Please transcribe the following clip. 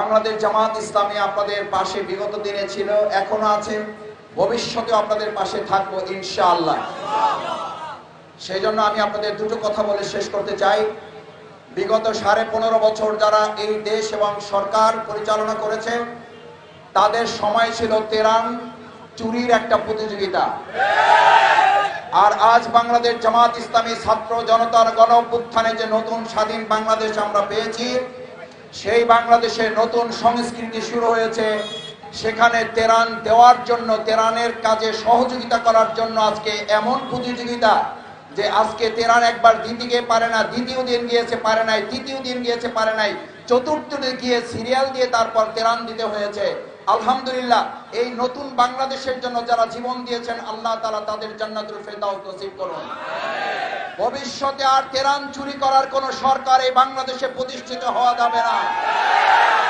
বাংলাদেশ জামাত ইসলামী আপনাদের পাশে বিগত দিনে ছিল, এখনো আছে, ভবিষ্যতে আপনাদের পাশে থাকবো ইনশাআল্লাহ। সেই জন্য আমি আপনাদের দুটো কথা বলে শেষ করতে চাই। বিগত 15.5 বছর যারা এই দেশ এবং সরকার পরিচালনা করেছে, তাদের সময় ছিল তেরান চুরির একটা প্রতিযোগিতা। আর আজ বাংলাদেশ জামাত ইসলামী ছাত্র জনতার গণ অভ্যুত্থানে যে নতুন স্বাধীন বাংলাদেশ আমরা পেয়েছি, সেই বাংলাদেশে নতুন সংস্কৃতি শুরু হয়েছে। সেখানে তেরান দেওয়ার জন্য, তেরানের কাজে সহযোগিতা করার জন্য আজকে এমন প্রতিযোগিতা যে আজকে তেরান একবার দিতে গিয়ে পারে না, দ্বিতীয় দিন গিয়েছে পারে নাই, তৃতীয় দিন গিয়েছে পারে নাই, চতুর্থ দিন গিয়ে সিরিয়াল দিয়ে তারপর তেরান দিতে হয়েছে। আলহামদুলিল্লাহ, এই নতুন বাংলাদেশের জন্য যারা জীবন দিয়েছেন, আল্লাহ তাআলা তাদের জান্নাতুল ফেরদাউস নসিব করুন। ভবিষ্যতে আর তেরান চুরি করার কোন সরকার এই বাংলাদেশে প্রতিষ্ঠিত হওয়া যাবে না।